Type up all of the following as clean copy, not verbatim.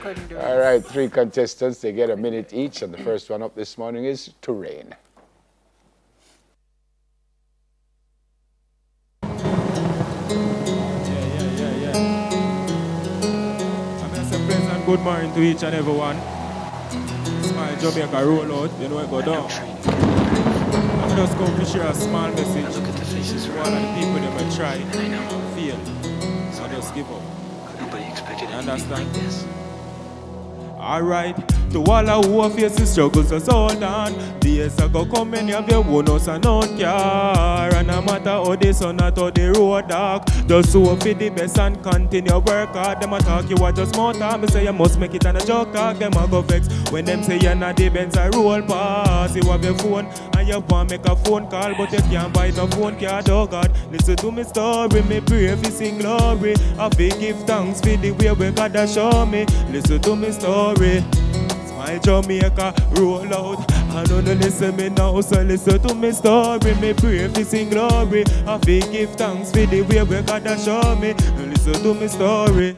couldn't do it. All right, 3 contestants. They get a minute each, and the first one up this morning is Terrain. Good morning to each and everyone. Smile Jamaica roll out, you know it go down. I'm just going to share a small message. Look at the faces to all of the people that might try, fail, so just give up. Nobody expected anything like this. Alright, to all of who faces struggles, just hold on. Days ago come and you have your own house and own car. And no matter how the sun or how the road dark, just hope for the best and continue work hard. Them a talk you are just more time. Me say you must make it and a joke talk. Them a go vex when them say you're not the Benz a roll pass. You have your phone and you want make a phone call, but you can't buy no phone card. Oh God, listen to me story. Me pray for sing glory. I feel give thanks for the way we God a show me. Listen to me story. Smile Jamaica roll out. I don't listen me now, so listen to me story. Me pray for sing glory. I feel give thanks for the way we God a show me. Listen to me story.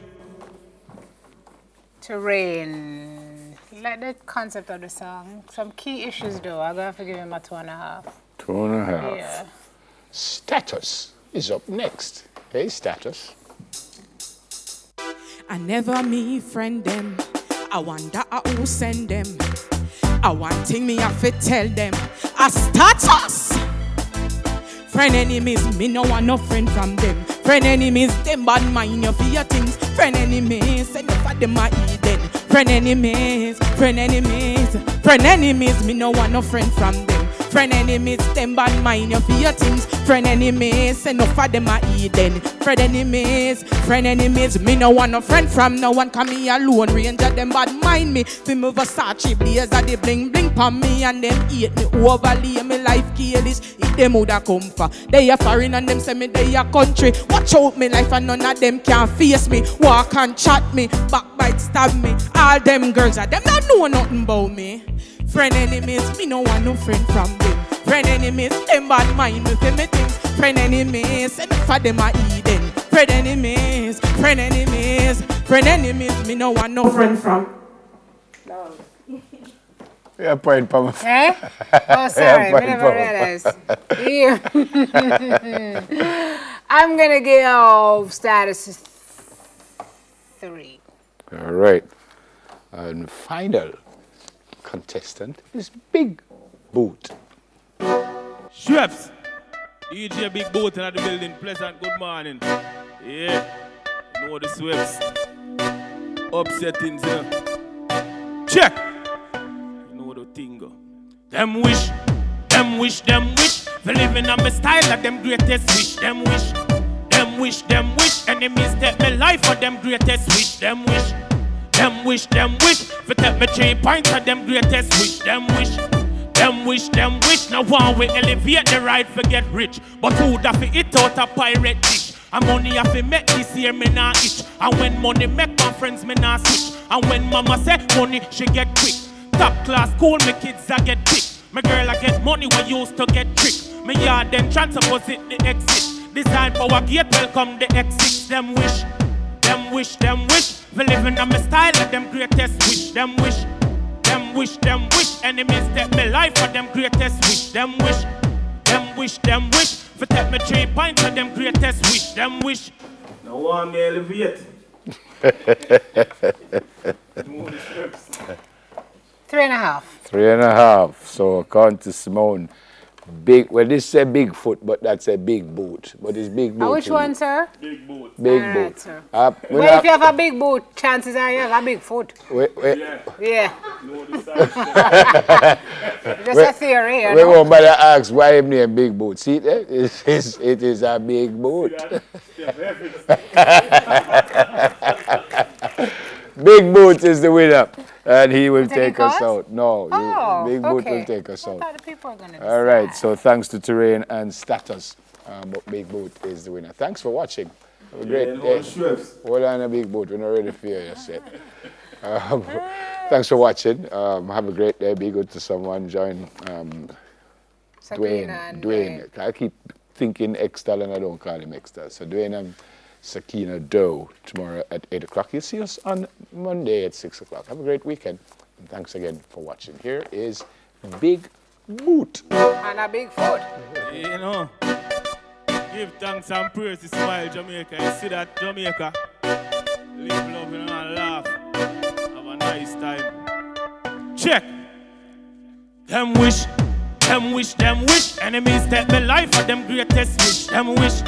Terrain. Like the concept of the song. Some key issues though. I'm going to give him a 2.5. 2.5. Yeah. Status is up next. Hey, Status. I never me friend them. I wonder who send them. I want thing me have to tell them. A status. Friend enemies, me no want no friend from them. Friend enemies, them bad mind you for your things. Friend enemies, send up for them a Eden. Friend enemies, friend enemies, friend enemies, me no want no friend from them. Friend enemies, them bad mind you for your things. Friend enemies, send up for them a Eden. Friend enemies, me no want no friend from no one. Come me alone, ranger them bad mind me. Fi me Versace blazer, they bling bling pon me and them hate me overlay me life careless. If them woulda come for, they a foreign and them say me they a country. Watch out me life and none of them can face me. Walk and chat me, backbite stab me. All them girls are them not know nothing about me. Friend enemies, me no want no friend from them. Friend enemies, them bad mind me for me things. Friend enemies, send for them a Eden. Friend enemies, me no want no friend from. No. Yeah, point, Pama. Eh? Oh, sorry, I never realized. Yeah. I'm gonna give status 3. All right. And final contestant is Big Boot. Schweppes, DJ Big Boot in the building. Pleasant good morning. Yeah, you know the Schweppes. Upsetting, sir. Check. You know the thing go. Them wish. For living on my style of them greatest wish. Them wish. Enemies take my life for them greatest wish. Them wish. For take me 3 points of them greatest wish. Them wish. Now one we elevate the right for get rich. But who da fi eat out a pirate dish? And money have to make this year me nah itch. And when money make my friends me nah switch. And when mama say money she get quick. Top class school me kids a get pick. My girl I get money when used to get trick. Me yard them transpose it the exit. Design power gate welcome the exit. Them wish. For living on my style of them greatest wish. Them wish. Enemies take me life for them greatest wish. Them wish. For take me 3 points of them greatest wish. Them wish. Now one me elevate. 3.5. 3.5. So according to Simone, big. Well, this is a big foot, but that's a big boot. But it's big boot. Which one, sir? Big boot. Big All boot. right, sir. Well, if you have a big boot, chances are you have a big foot. Yeah. Just a theory. We won't bother ask why him name Big Boot. See there? It is a big boot. Big Boot is the winner. And he will take us out. No, Big Boot will take us out. I thought the people were going to All right, so thanks to Terrain and Status. But Big Boot is the winner. Thanks for watching. Have a great day. Hold on a Big Boot. We're not ready for you yet. Thanks for watching. Have a great day. Be good to someone. Join Dwayne. I keep thinking Extal and I don't call him Extal. So Dwayne and Sakina Doe tomorrow at 8 o'clock. You'll see us on Monday at 6 o'clock. Have a great weekend. And thanks again for watching. Here is Big Boot. And a big foot. You know, give thanks and praise to Smile Jamaica. You see that, Jamaica? Live, love, and laugh. Have a nice time. Check. Them wish. Them wish, them wish. Enemies take my life for them greatest wish. Them wish.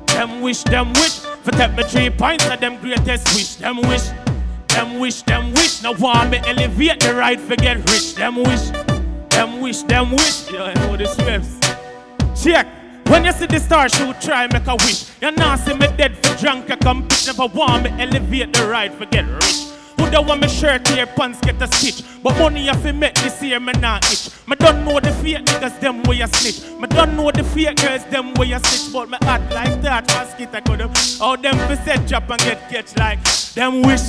Them wish, them wish. For take me 3 points of them greatest wish. Them wish. Them wish, them wish. Now want me elevate the right for get rich. Them wish. Them wish, them wish. Yeah, I know the swims. Check. When you see the star shoot, try make a wish. You not see me dead for drunk, I come bitch. Never want me elevate the right for get rich. Who don't want me shirt here, pants get a stitch. But money if you make this year, me not itch. Me don't know the fake niggas, them way you snitch. Me don't know the fake girls, them way you snitch. But me act like that, basket I could have. All them for set drop and get catch like them wish.